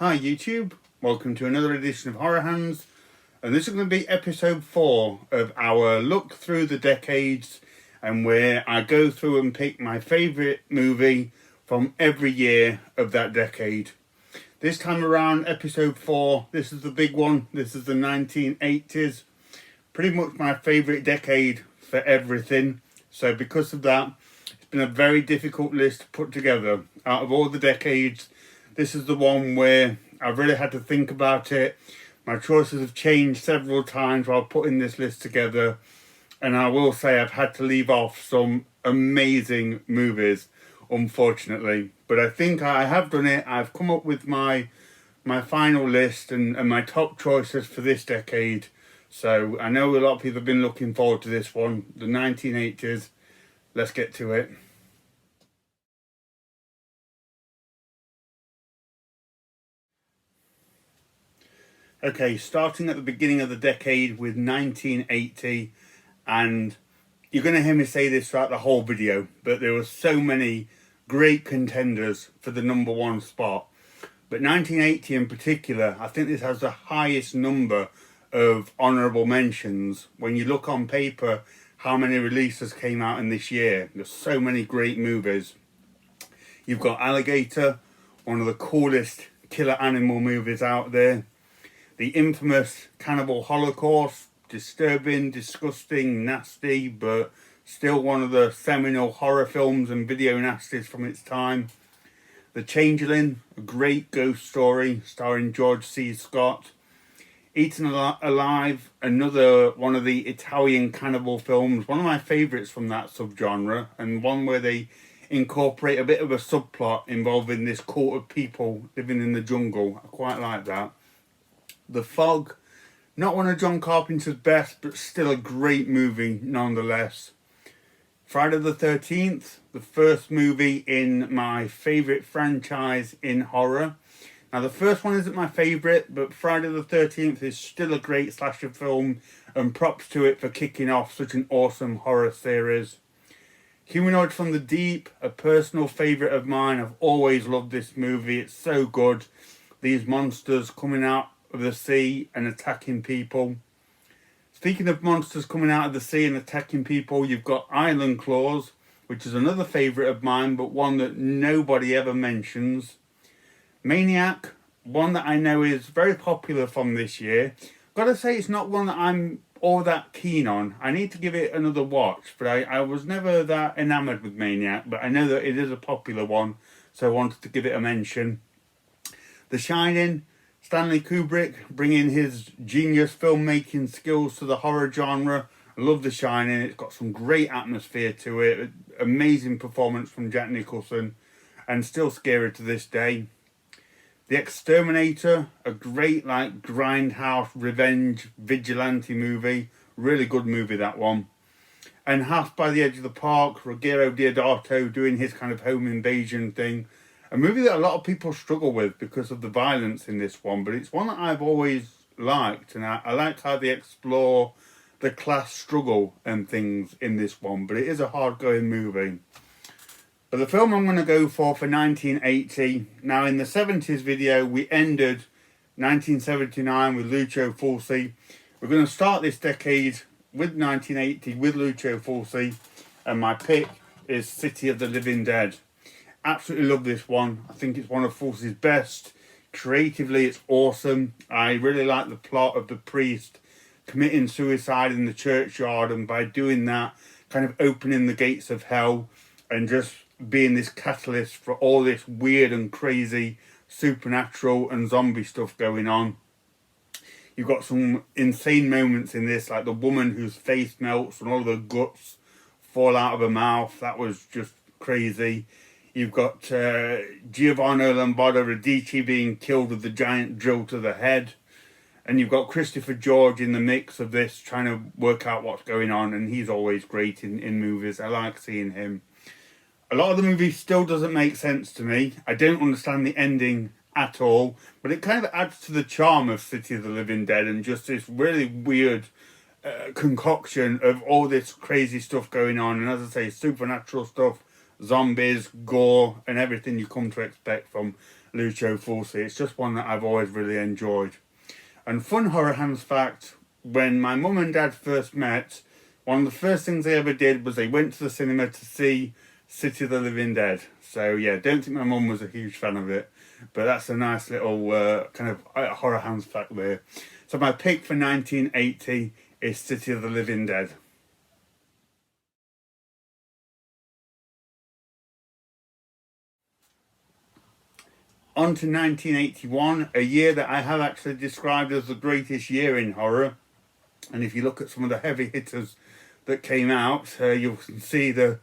Hi YouTube, welcome to another edition of Horror Hands, and this is going to be episode 4 of our look through the decades, and where I go through and pick my favourite movie from every year of that decade. This time around, episode 4, this is the big one. This is the 1980s, pretty much my favourite decade for everything. So because of that, it's been a very difficult list to put together. Out of all the decades, this is the one where I've really had to think about it. My choices have changed several times while putting this list together. And I will say I've had to leave off some amazing movies, unfortunately. But I think I have done it. I've come up with my final list and my top choices for this decade. So I know a lot of people have been looking forward to this one, the 1980s. Let's get to it. Okay, starting at the beginning of the decade with 1980, and you're going to hear me say this throughout the whole video, but there were so many great contenders for the number one spot. But 1980 in particular, I think this has the highest number of honourable mentions. When you look on paper how many releases came out in this year, there's so many great movies. You've got Alligator, one of the coolest killer animal movies out there. The infamous Cannibal Holocaust, disturbing, disgusting, nasty, but still one of the seminal horror films and video nasties from its time. The Changeling, a great ghost story starring George C. Scott. Eaten Alive, another one of the Italian cannibal films, one of my favourites from that subgenre, and one where they incorporate a bit of a subplot involving this cult of people living in the jungle. I quite like that. The Fog, not one of John Carpenter's best, but still a great movie nonetheless. Friday the 13th, the first movie in my favourite franchise in horror. Now the first one isn't my favourite, but Friday the 13th is still a great slasher film, and props to it for kicking off such an awesome horror series. Humanoid from the Deep, a personal favourite of mine. I've always loved this movie, it's so good. These monsters coming out of the sea and attacking people. Speaking of monsters coming out of the sea and attacking people, you've got Island Claws, which is another favourite of mine, but one that nobody ever mentions. Maniac, one that I know is very popular from this year. Gotta say, it's not one that I'm all that keen on. I need to give it another watch, but I was never that enamoured with Maniac, but I know that it is a popular one, so I wanted to give it a mention. The Shining, Stanley Kubrick bringing his genius filmmaking skills to the horror genre. I love The Shining. It's got some great atmosphere to it. Amazing performance from Jack Nicholson, and still scary to this day. The Exterminator, a great grindhouse revenge vigilante movie. Really good movie, that one. And House by the Edge of the Park, Ruggero Deodato doing his kind of home invasion thing. A movie that a lot of people struggle with because of the violence in this one, but it's one that I've always liked, and I like how they explore the class struggle and things in this one, but it is a hard-going movie. But the film I'm going to go for 1980, now in the 70s video we ended 1979 with Lucio Fulci. We're going to start this decade with 1980 with Lucio Fulci, and my pick is City of the Living Dead. Absolutely love this one. I think it's one of Fulci's best. Creatively, it's awesome. I really like the plot of the priest committing suicide in the churchyard, and by doing that, kind of opening the gates of hell and just being this catalyst for all this weird and crazy supernatural and zombie stuff going on. You've got some insane moments in this, like the woman whose face melts and all the guts fall out of her mouth. That was just crazy. You've got Giovanni Lombardo Radici being killed with the giant drill to the head. And you've got Christopher George in the mix of this, trying to work out what's going on. And he's always great in movies. I like seeing him. A lot of the movie still doesn't make sense to me. I don't understand the ending at all. But it kind of adds to the charm of City of the Living Dead, and just this really weird concoction of all this crazy stuff going on. And as I say, supernatural stuff, zombies, gore, and everything you come to expect from Lucio Fulci. It's just one that I've always really enjoyed. And fun horror hands fact, when my mum and dad first met, one of the first things they ever did was they went to the cinema to see City of the Living Dead. So yeah, don't think my mum was a huge fan of it, but that's a nice little kind of horror hands fact there. So my pick for 1980 is City of the Living Dead. On to 1981, a year that I have actually described as the greatest year in horror. And if you look at some of the heavy hitters that came out, you can see the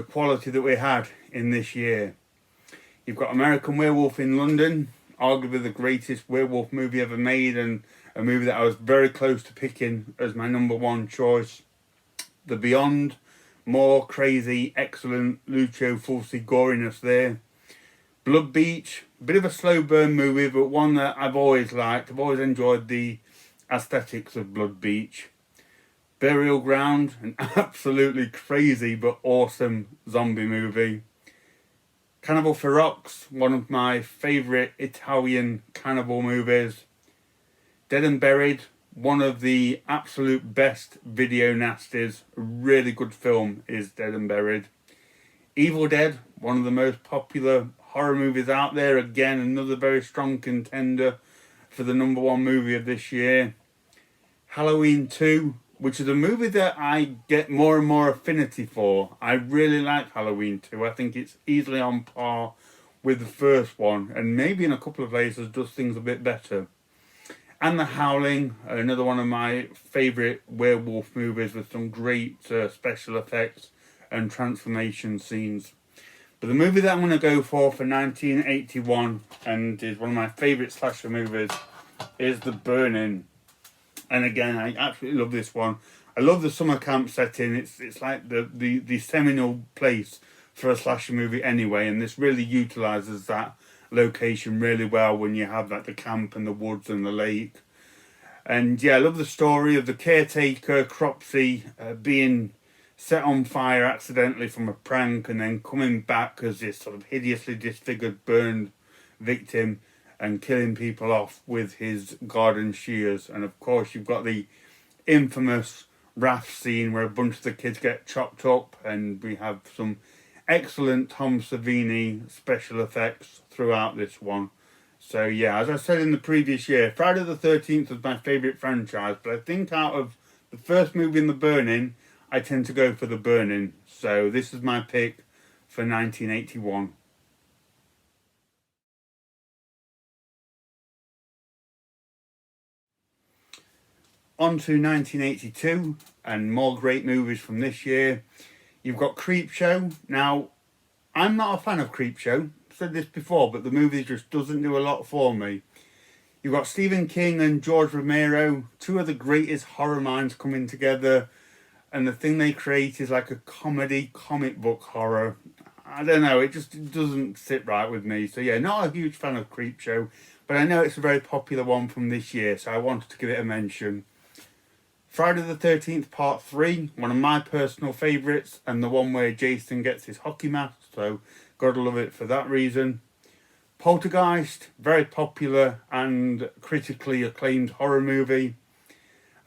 quality that we had in this year. You've got American Werewolf in London, arguably the greatest werewolf movie ever made, and a movie that I was very close to picking as my number one choice. The Beyond, more crazy, excellent Lucio Fulci goriness there. Blood Beach, a bit of a slow burn movie, but one that I've always liked. I've always enjoyed the aesthetics of Blood Beach. Burial Ground, an absolutely crazy but awesome zombie movie. Cannibal Ferox, one of my favourite Italian cannibal movies. Dead and Buried, one of the absolute best video nasties. A really good film is Dead and Buried. Evil Dead, one of the most popular horror movies out there. Again, another very strong contender for the number one movie of this year. Halloween 2, which is a movie that I get more and more affinity for. I really like Halloween 2. I think it's easily on par with the first one, and maybe in a couple of places does things a bit better. And The Howling, another one of my favourite werewolf movies with some great special effects and transformation scenes. But the movie that I'm going to go for 1981, and is one of my favourite slasher movies, is The Burning. And again, I absolutely love this one. I love the summer camp setting. It's like the seminal place for a slasher movie anyway, and this really utilises that location really well when you have like the camp and the woods and the lake. And yeah, I love the story of the caretaker, Cropsey, being set on fire accidentally from a prank and then coming back as this sort of hideously disfigured, burned victim and killing people off with his garden shears. And of course you've got the infamous raft scene where a bunch of the kids get chopped up, and we have some excellent Tom Savini special effects throughout this one. So yeah, as I said in the previous year, Friday the 13th was my favourite franchise, but I think out of the first movie in The Burning, I tend to go for The Burning. So this is my pick for 1981. On to 1982 and more great movies from this year. You've got Creepshow. Now, I'm not a fan of Creepshow. I've said this before, but the movie just doesn't do a lot for me. You've got Stephen King and George Romero, two of the greatest horror minds coming together. And the thing they create is like a comedy, comic book horror. I don't know, it just doesn't sit right with me. So yeah, not a huge fan of Creepshow, but I know it's a very popular one from this year, so I wanted to give it a mention. Friday the 13th Part 3, one of my personal favourites, and the one where Jason gets his hockey mask, so gotta love it for that reason. Poltergeist, very popular and critically acclaimed horror movie.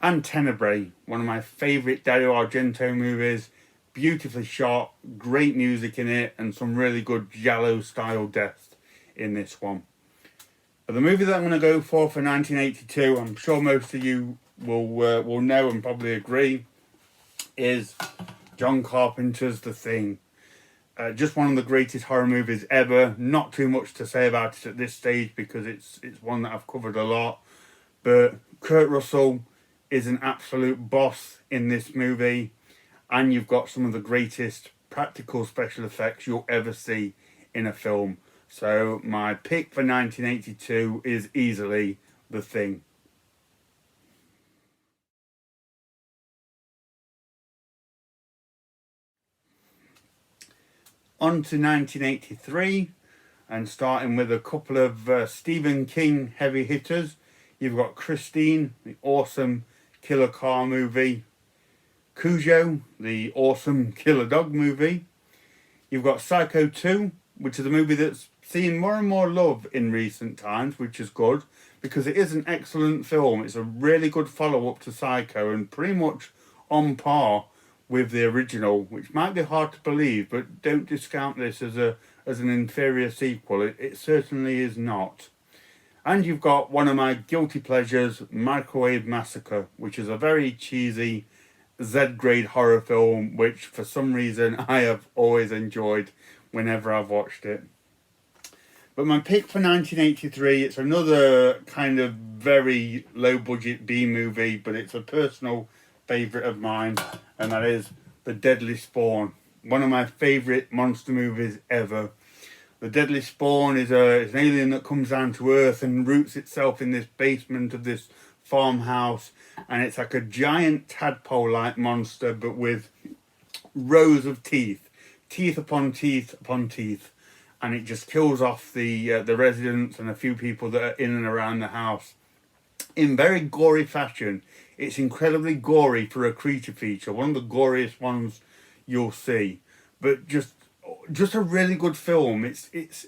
And Tenebrae, one of my favourite Dario Argento movies, beautifully shot, great music in it, and some really good giallo-style deaths in this one. But the movie that I'm going to go for 1982, I'm sure most of you will know and probably agree, is John Carpenter's The Thing. Just one of the greatest horror movies ever. Not too much to say about it at this stage because it's one that I've covered a lot. But Kurt Russell is an absolute boss in this movie, and you've got some of the greatest practical special effects you'll ever see in a film. So my pick for 1982 is easily The Thing. On to 1983, and starting with a couple of Stephen King heavy hitters. You've got Christine, the awesome killer car movie. Cujo, the awesome killer dog movie. You've got Psycho 2, which is a movie that's seeing more and more love in recent times, which is good because it is an excellent film. It's a really good follow-up to Psycho and pretty much on par with the original, which might be hard to believe, but don't discount this as an inferior sequel. It certainly is not. And you've got one of my guilty pleasures, Microwave Massacre, which is a very cheesy Z-grade horror film, which for some reason I have always enjoyed whenever I've watched it. But my pick for 1983, it's another kind of very low budget B movie, but it's a personal favourite of mine, and that is The Deadly Spawn. One of my favourite monster movies ever. The Deadly Spawn is an alien that comes down to Earth and roots itself in this basement of this farmhouse, and it's like a giant tadpole-like monster, but with rows of teeth, teeth upon teeth upon teeth, and it just kills off the residents and a few people that are in and around the house in very gory fashion. It's incredibly gory for a creature feature, one of the goriest ones you'll see, but just a really good film. It's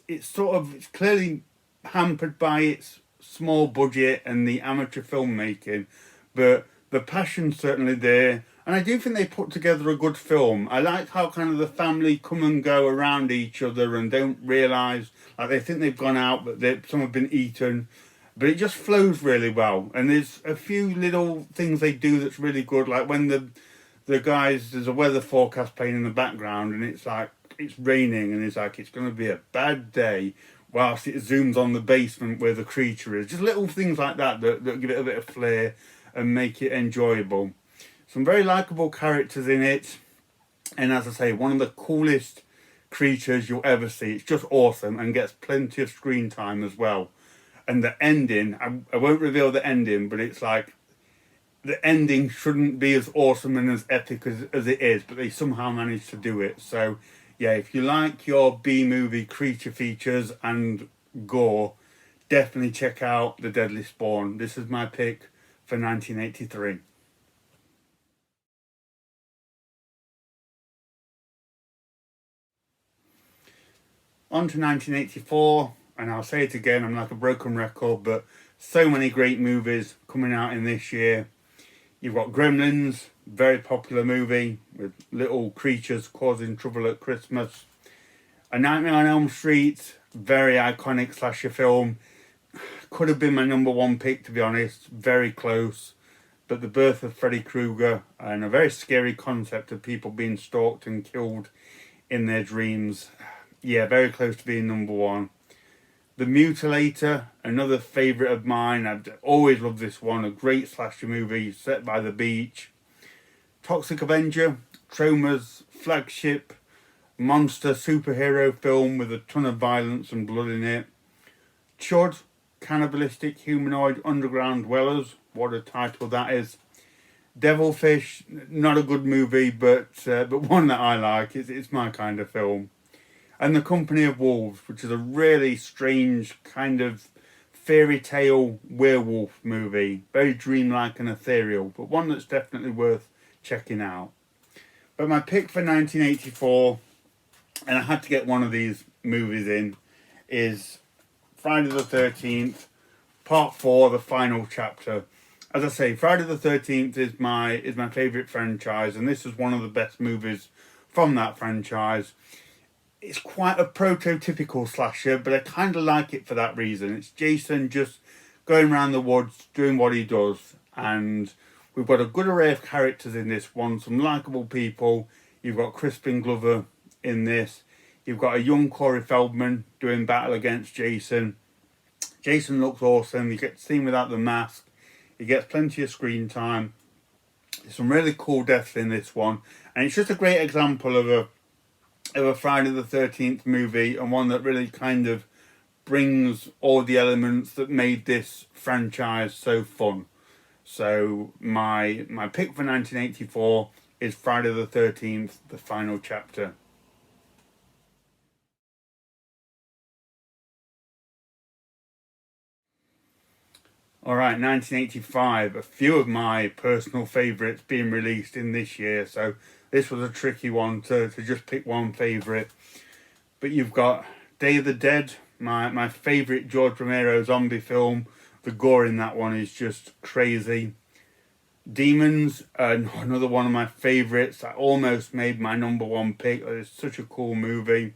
clearly hampered by its small budget and the amateur filmmaking, but the passion's certainly there, and I do think they put together a good film. I like how kind of the family come and go around each other and don't realise, like they think they've gone out but some have been eaten, but it just flows really well. And there's a few little things they do that's really good, like when the guys, there's a weather forecast playing in the background and it's like it's raining and it's like it's going to be a bad day whilst it zooms on the basement where the creature is. Just little things like that give it a bit of flair and make it enjoyable. Some very likeable characters in it, and as I say, one of the coolest creatures you'll ever see. It's just awesome and gets plenty of screen time as well. And the ending, I won't reveal the ending, but it's like the ending shouldn't be as awesome and as epic as it is, but they somehow managed to do it. So yeah, if you like your B-movie creature features and gore, definitely check out The Deadly Spawn. This is my pick for 1983. On to 1984, and I'll say it again, I'm like a broken record, but so many great movies coming out in this year. You've got Gremlins, very popular movie with little creatures causing trouble at Christmas. A Nightmare on Elm Street, very iconic slasher film. Could have been my number one pick, to be honest, very close. But the birth of Freddy Krueger and a very scary concept of people being stalked and killed in their dreams. Yeah, very close to being number one. The Mutilator, another favourite of mine. I've always loved this one. A great slasher movie set by the beach. Toxic Avenger, Troma's flagship monster superhero film with a ton of violence and blood in it. Chud, Cannibalistic Humanoid Underground Dwellers. What a title that is. Devilfish, not a good movie, but one that I like. It's my kind of film. And The Company of Wolves, which is a really strange kind of fairy tale werewolf movie. Very dreamlike and ethereal, but one that's definitely worth checking out. But my pick for 1984, and I had to get one of these movies in, is Friday the 13th, Part 4, the final chapter. As I say, Friday the 13th is my favourite franchise, and this is one of the best movies from that franchise. It's quite a prototypical slasher, but I kind of like it for that reason. It's Jason just going around the woods, doing what he does, and we've got a good array of characters in this one, some likeable people. You've got Crispin Glover in this. You've got a young Corey Feldman doing battle against Jason. Jason looks awesome. You get to see him without the mask. He gets plenty of screen time. There's some really cool deaths in this one, and it's just a great example of a Friday the 13th movie, and one that really kind of brings all the elements that made this franchise so fun. So my pick for 1984 is Friday the 13th, the final chapter. Alright, 1985, a few of my personal favourites being released in this year, so this was a tricky one to just pick one favourite. But you've got Day of the Dead, my favourite George Romero zombie film. The gore in that one is just crazy. Demons, another one of my favourites. I almost made my number one pick. It's such a cool movie.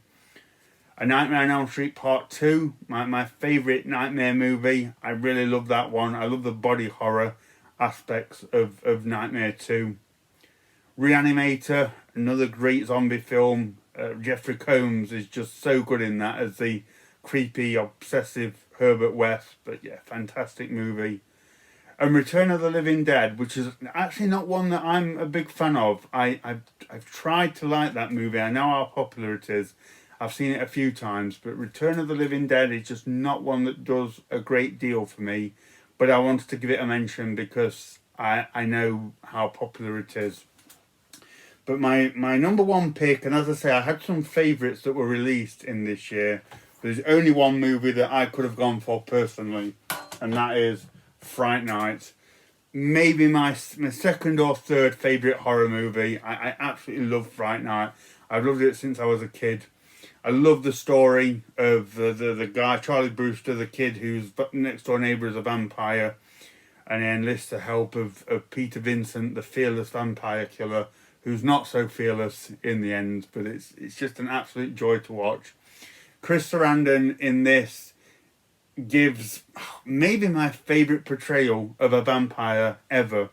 A Nightmare on Elm Street Part 2, my favourite nightmare movie. I really love that one. I love the body horror aspects of Nightmare 2. Reanimator, another great zombie film. Jeffrey Combs is just so good in that as the creepy, obsessive Herbert West. But yeah, fantastic movie. And Return of the Living Dead, which is actually not one that I'm a big fan of. I've tried to like that movie. I know how popular it is. I've seen it a few times, but Return of the Living Dead is just not one that does a great deal for me. But I wanted to give it a mention because I know how popular it is. But my number one pick, and as I say, I had some favourites that were released in this year. There's only one movie that I could have gone for personally, and that is Fright Night. Maybe my second or third favourite horror movie. I absolutely love Fright Night. I've loved it since I was a kid. I love the story of the guy, Charlie Brewster, the kid whose next door neighbour is a vampire, and he enlists the help of Peter Vincent, the fearless vampire killer, who's not so fearless in the end, but it's just an absolute joy to watch. Chris Sarandon in this gives maybe my favourite portrayal of a vampire ever.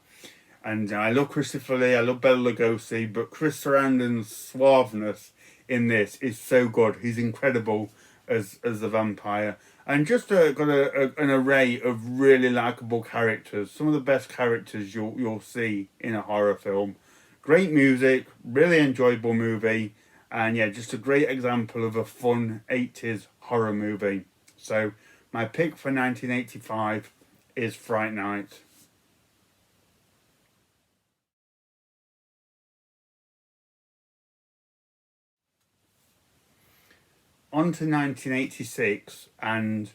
And I love Christopher Lee, I love Bela Lugosi, but Chris Sarandon's suaveness in this is so good. He's incredible as the vampire. And just got an array of really likeable characters. Some of the best characters you'll see in a horror film. Great music, really enjoyable movie. And yeah, just a great example of a fun 80s horror movie. So my pick for 1985 is Fright Night. On to 1986, and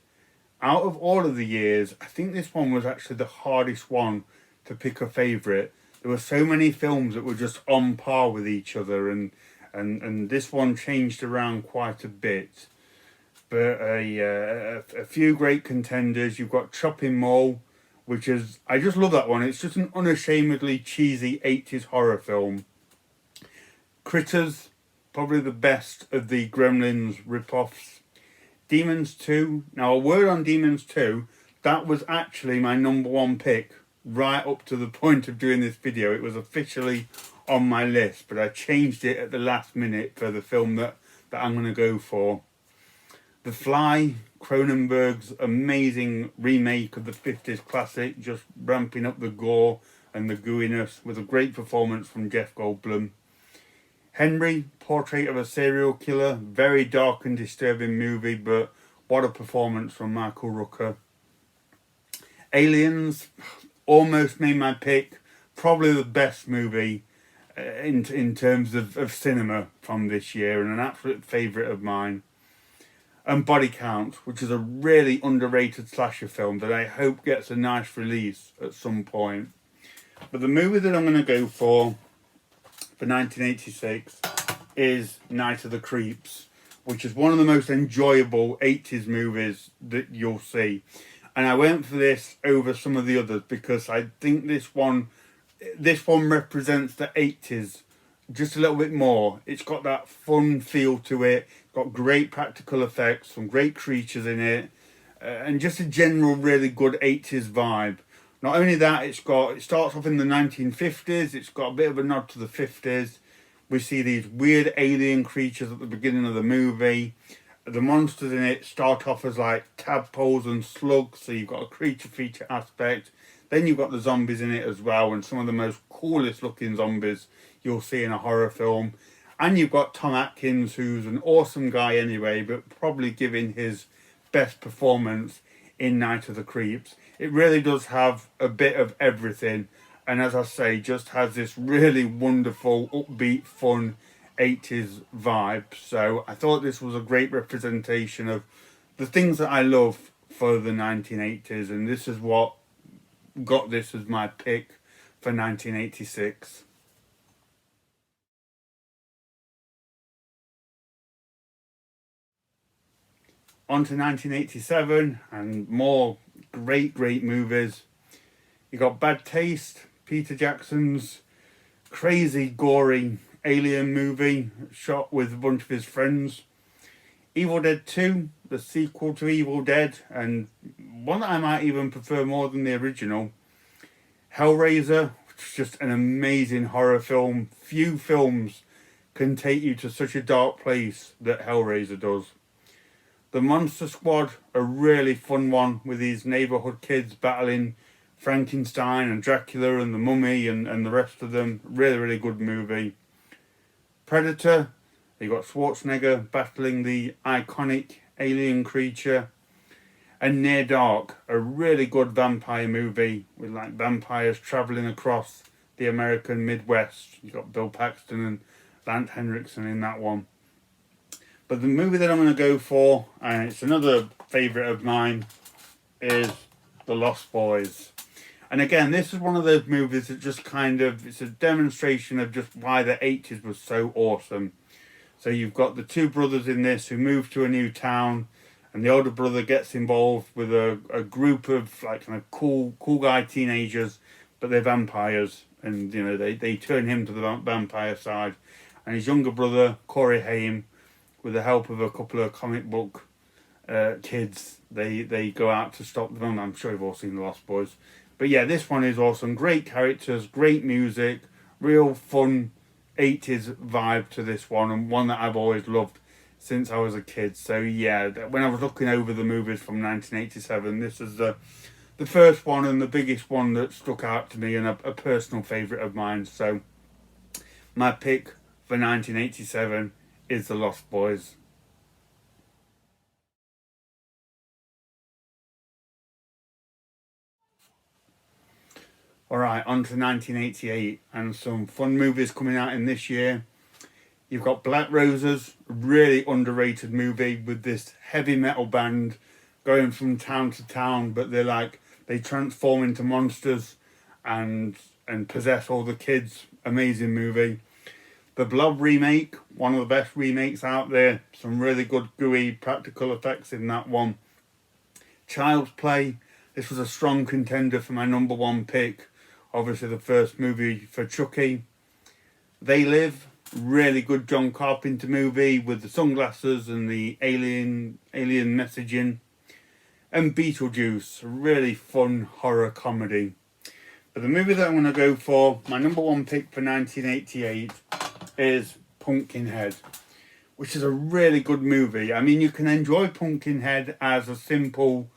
out of all of the years, I think this one was actually the hardest one to pick a favourite. There were so many films that were just on par with each other, and this one changed around quite a bit. But a few great contenders. You've got Chopping Mall, which is, I just love that one. It's just an unashamedly cheesy 80s horror film. Critters, probably the best of the Gremlins rip-offs. Demons 2. Now, a word on Demons 2, that was actually my number one pick right up to the point of doing this video. It was officially on my list, but I changed it at the last minute for the film that I'm going to go for. The Fly, Cronenberg's amazing remake of the 50s classic, just ramping up the gore and the gooiness with a great performance from Jeff Goldblum. Henry, Portrait of a Serial Killer, very dark and disturbing movie, but what a performance from Michael Rooker. Aliens, almost made my pick, probably the best movie in terms of cinema from this year, and an absolute favourite of mine. And Body Count, which is a really underrated slasher film that I hope gets a nice release at some point. But the movie that I'm going to go for 1986 is Night of the Creeps, which is one of the most enjoyable 80s movies that you'll see. And I went for this over some of the others because I think this one represents the 80s just a little bit more. It's got that fun feel to it, got great practical effects, some great creatures in it, and just a general really good 80s vibe. Not only that, it starts off in the 1950s, it's got a bit of a nod to the 50s. We see these weird alien creatures at the beginning of the movie. The monsters in it start off as like tadpoles and slugs, so you've got a creature feature aspect. Then you've got the zombies in it as well, and some of the most coolest looking zombies you'll see in a horror film. And you've got Tom Atkins, who's an awesome guy anyway, but probably giving his best performance in Night of the Creeps. It really does have a bit of everything, and as I say, just has this really wonderful, upbeat, fun 80s vibe. So I thought this was a great representation of the things that I love for the 1980s, and this is what got this as my pick for 1986. On to 1987 and more great movies. You got Bad Taste, Peter Jackson's crazy, gory alien movie shot with a bunch of his friends. Evil Dead 2, the sequel to Evil Dead, and one that I might even prefer more than the original. Hellraiser, which is just an amazing horror film. Few films can take you to such a dark place that Hellraiser does. The Monster Squad, a really fun one with these neighbourhood kids battling Frankenstein and Dracula and the Mummy and the rest of them. Really good movie. Predator, you got Schwarzenegger battling the iconic alien creature. And Near Dark, a really good vampire movie with like vampires travelling across the American Midwest. You got Bill Paxton and Lance Henriksen in that one. But the movie that I'm going to go for, and it's another favourite of mine, is The Lost Boys. And again, this is one of those movies that just kind of, it's a demonstration of just why the 80s was so awesome. So you've got the two brothers in this who move to a new town, and the older brother gets involved with a group of like kind of cool guy teenagers, but they're vampires, and you know they turn him to the vampire side. And his younger brother, Corey Haim, with the help of a couple of comic book kids, they go out to stop them. I'm sure you've all seen The Lost Boys. But yeah, this one is awesome. Great characters, great music, real fun 80s vibe to this one, and one that I've always loved since I was a kid. So yeah, when I was looking over the movies from 1987, this is the first one and the biggest one that stuck out to me, and a personal favourite of mine. So my pick for 1987 is The Lost Boys. Alright, on to 1988 and some fun movies coming out in this year. You've got Black Roses, a really underrated movie with this heavy metal band going from town to town, but they transform into monsters and possess all the kids. Amazing movie. The Blob remake, one of the best remakes out there. Some really good gooey practical effects in that one. Child's Play, this was a strong contender for my number one pick. Obviously the first movie for Chucky. They Live, really good John Carpenter movie with the sunglasses and the alien messaging. And Beetlejuice, a really fun horror comedy. But the movie that I'm going to go for, my number one pick for 1988, is Pumpkinhead, which is a really good movie. I mean, you can enjoy Pumpkinhead as a simple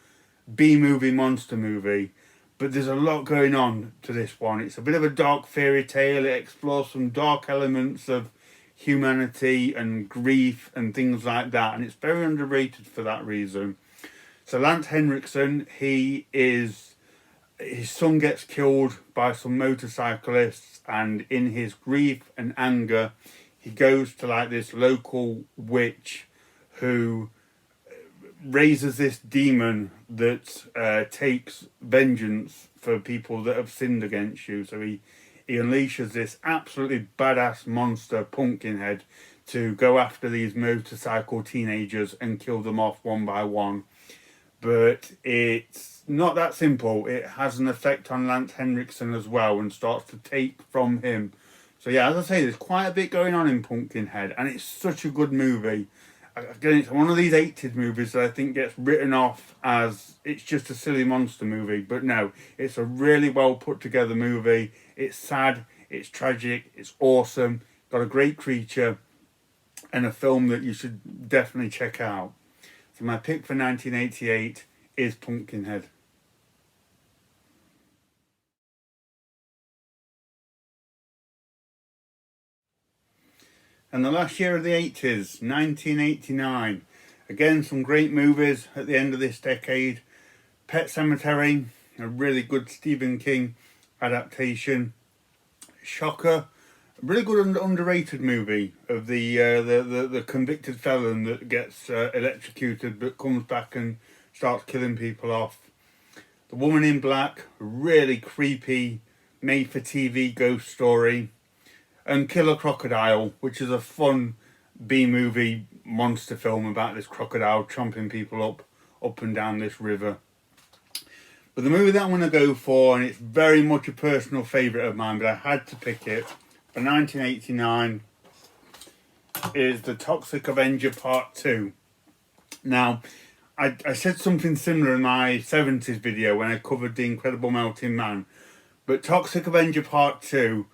B-movie monster movie, but there's a lot going on to this one. It's a bit of a dark fairy tale. It explores some dark elements of humanity and grief and things like that, and it's very underrated for that reason. So Lance Henriksen, his son gets killed by some motorcyclists, and in his grief and anger, he goes to like this local witch who raises this demon that takes vengeance for people that have sinned against you. So he unleashes this absolutely badass monster, Pumpkinhead, to go after these motorcycle teenagers and kill them off one by one. But it's not that simple. It has an effect on Lance Henriksen as well and starts to take from him. So yeah, as I say, there's quite a bit going on in Pumpkinhead, and it's such a good movie. Again, it's one of these 80s movies that I think gets written off as it's just a silly monster movie. But no, it's a really well put together movie. It's sad, it's tragic, it's awesome, got a great creature, and a film that you should definitely check out. So my pick for 1988 is Pumpkinhead. And the last year of the 80s, 1989. Again, some great movies at the end of this decade. Pet Sematary, a really good Stephen King adaptation. Shocker, a really good underrated movie of the convicted felon that gets electrocuted but comes back and starts killing people off. The Woman in Black, a really creepy made-for-TV ghost story. And Killer Crocodile, which is a fun B-movie monster film about this crocodile chomping people up and down this river. But the movie that I'm going to go for, and it's very much a personal favourite of mine, but I had to pick it, for 1989, is The Toxic Avenger Part 2. Now, I said something similar in my 70s video when I covered The Incredible Melting Man, but Toxic Avenger Part 2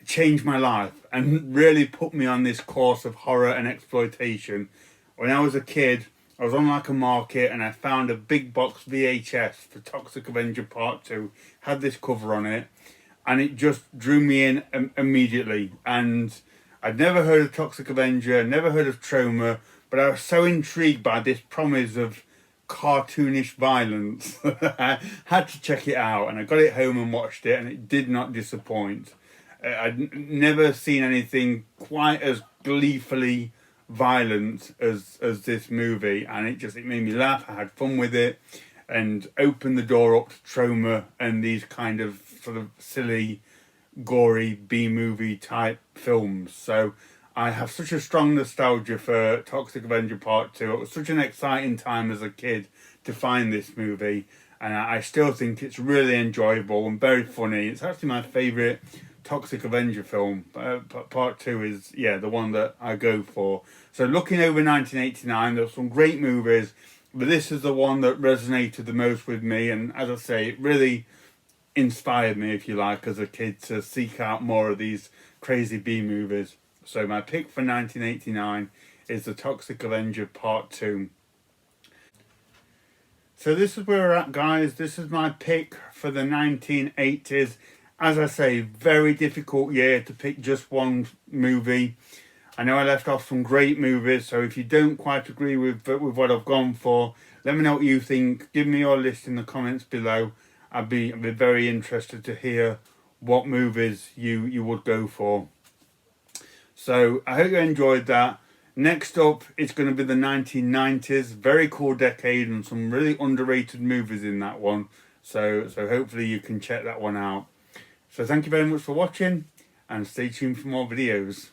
changed my life and really put me on this course of horror and exploitation. When I was a kid, I was on like a market and I found a big box VHS for Toxic Avenger Part 2, had this cover on it, and it just drew me in immediately. And I'd never heard of Toxic Avenger, never heard of Trauma, but I was so intrigued by this promise of cartoonish violence. I had to check it out, and I got it home and watched it, and it did not disappoint. I'd never seen anything quite as gleefully violent as this movie, and it made me laugh. I had fun with it and opened the door up to Trauma and these kind of sort of silly, gory B-movie type films. So I have such a strong nostalgia for Toxic Avenger Part 2. It was such an exciting time as a kid to find this movie, and I still think it's really enjoyable and very funny. It's actually my favourite Toxic Avenger film. Part 2 is, yeah, the one that I go for. So looking over 1989, there were some great movies, but this is the one that resonated the most with me, and as I say, it really inspired me, if you like, as a kid to seek out more of these crazy B-movies. So my pick for 1989 is The Toxic Avenger Part 2. So this is where we're at, guys. This is my pick for the 1980s. As I say, very difficult year to pick just one movie. I know I left off some great movies, so if you don't quite agree with what I've gone for, let me know what you think. Give me your list in the comments below. I'd be very interested to hear what movies you would go for. So I hope you enjoyed that. Next up, it's going to be the 1990s. Very cool decade and some really underrated movies in that one. So hopefully you can check that one out. So thank you very much for watching, and stay tuned for more videos.